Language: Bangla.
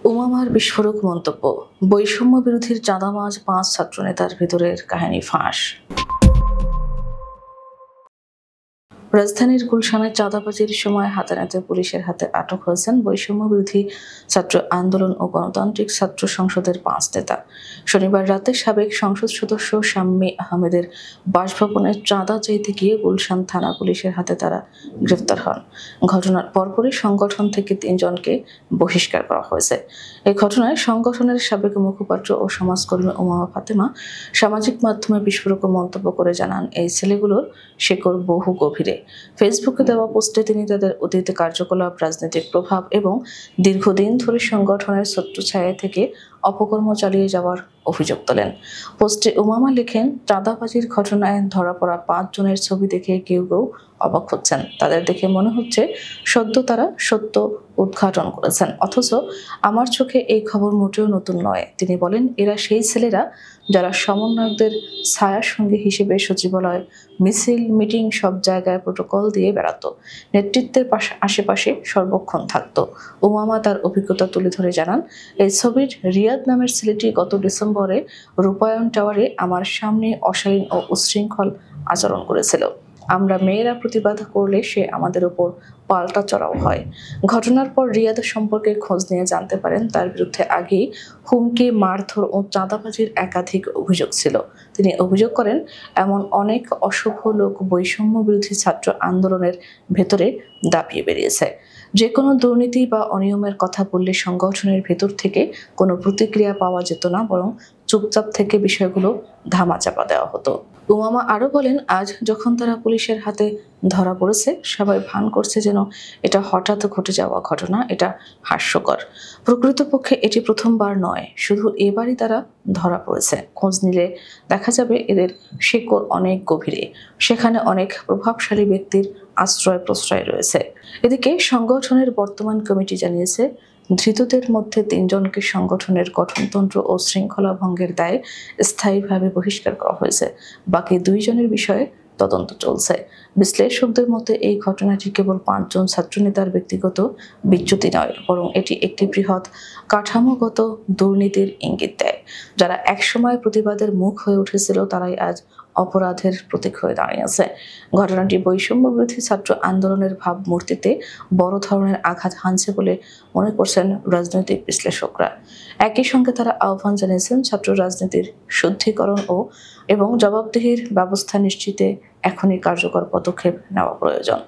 উমামার বিস্ফোরক মন্তব্য, বৈষম্য বিরোধীর চাঁদাবাজ ৫ ছাত্রনেতার ভেতরের কাহিনী ফাঁস। রাজধানীর গুলশানে চাঁদাবাজির সময় হাতে পুলিশের হাতে আটক হয়েছেন বৈষম্য বিরোধী ছাত্র আন্দোলন ও গণতান্ত্রিক ছাত্র সংসদের ৫ নেতা। শনিবার রাতে সাবেক সংসদ সদস্য শাম্মী আহমেদের বাসভবনে চাঁদা চাইতে গিয়ে গুলশান থানা পুলিশের হাতে তারা গ্রেফতার হন। ঘটনার পরপরই সংগঠন থেকে ৩ জনকে বহিষ্কার করা হয়েছে। এই ঘটনায় সংগঠনের সাবেক মুখপাত্র ও সমাজকর্মী উমামা ফাতেমা সামাজিক মাধ্যমে বিস্ফোরক মন্তব্য করে জানান, এই ছেলেগুলোর শেকড় বহু গভীরে। ফেসবুকে দেওয়া পোস্টে তিনি তাদের অতীত কার্যকলাপ, রাজনৈতিক প্রভাব এবং দীর্ঘদিন ধরে সংগঠনের ছত্রছায়া থেকে অপকর্ম চালিয়ে যাওয়ার অভিযোগ তোলেন। পোস্টে উমামা লেখেন, চাঁদাবাজির ঘটনায় ধরা পড়া ৫ জনের ছবি দেখে কেউ কেউ অবাক হচ্ছেন। তাদের দেখে মনে হচ্ছে সদ্য তারা সত্য উদ্ঘাটন করেছেন, অথচ আমার চোখে এই খবর মোটেও নতুন নয়। তিনি বলেন, এরা সেই ছেলেরা যারা সমন্বয়কদের ছায়া সঙ্গী হিসেবে সচিবালয়, মিছিল, মিটিং সব জায়গায় প্রটোকল দিয়ে বেড়াতো, নেতৃত্বের আশেপাশে সর্বক্ষণ থাকতো। উমামা তার অভিজ্ঞতা তুলে ধরে জানান, এই ছবির রিয়াদ নামের ছেলেটি গত ডিসেম্বরে রূপায়ণ টাওয়ারে আমার সামনে অশালীন ও উচ্ছৃঙ্খল আচরণ করেছিল। আমরা মেয়েরা প্রতিবাদ করলে সে আমাদের উপর পাল্টা চড়াও হয়। ঘটনার পর রিয়াদ সম্পর্কে খোঁজ নিয়ে জানতে পারেন তার বিরুদ্ধে আগেই হুমকি, মারধর ও চাঁদাবাজির একাধিক অভিযোগ ছিল। তিনি অভিযোগ করেন, এমন অনেক অশুভ লোক বৈষম্য বিরোধী ছাত্র আন্দোলনের ভেতরে দাপিয়ে বেরিয়েছে। যে কোনো দুর্নীতি বা অনিয়মের কথা বললে সংগঠনের ভেতর থেকে কোনো প্রতিক্রিয়া পাওয়া যেত না, বরং চুপচাপ থেকে বিষয়গুলো ধামাচাপা দেওয়া হতো। উমামা আরও বলেন, আজ যখন তারা পুলিশের হাতে ধরা পড়েছে, সবাই ভান করছে যেন এটা হঠাৎ ঘটে যাওয়া ঘটনা। এটা হাস্যকর। প্রকৃতপক্ষে এটি প্রথমবার নয়, শুধু এবারই তারা ধরা পড়েছে। খোঁজ নিলে দেখা যাবে এদের শেকড় অনেক গভীরে। সেখানে অনেক প্রভাবশালী ব্যক্তির আশ্রয় প্রশ্রয় রয়েছে। এদিকে সংগঠনের বর্তমান কমিটি জানিয়েছে, ধৃতদের মধ্যে ৩ জনকে সংগঠনের গঠনতন্ত্র ও শৃঙ্খলা ভঙ্গের দায়ে স্থায়ীভাবে বহিষ্কার করা হয়েছে। বাকি ২ জনের বিষয়ে তদন্ত চলছে। বিশ্লেষকদের মতে এই ঘটনাটি কেবল ৫ জন ছাত্রনেতার ব্যক্তিগত বিচ্যুতি নয়, বরং এটি একটি বৃহৎ কাঠামোগত দুর্নীতির ইঙ্গিত দেয়। যারা একসময় প্রতিবাদের মুখ হয়ে উঠেছিল, তারাই আজ অপরাধের প্রতীক হয়ে দাঁড়িয়েছে। ঘটনাটি বৈষম্য বিরোধী ছাত্র আন্দোলনের ভাবমূর্তিতে বড় ধরনের আঘাত হানছে বলে মনে করছেন রাজনৈতিক বিশ্লেষকরা। একই সঙ্গে তারা আহ্বান জানিয়েছেন ছাত্র রাজনীতির শুদ্ধিকরণ এবং জবাবদিহির ব্যবস্থা নিশ্চিতে এখনই কার্যকর পদক্ষেপ নেওয়া প্রয়োজন।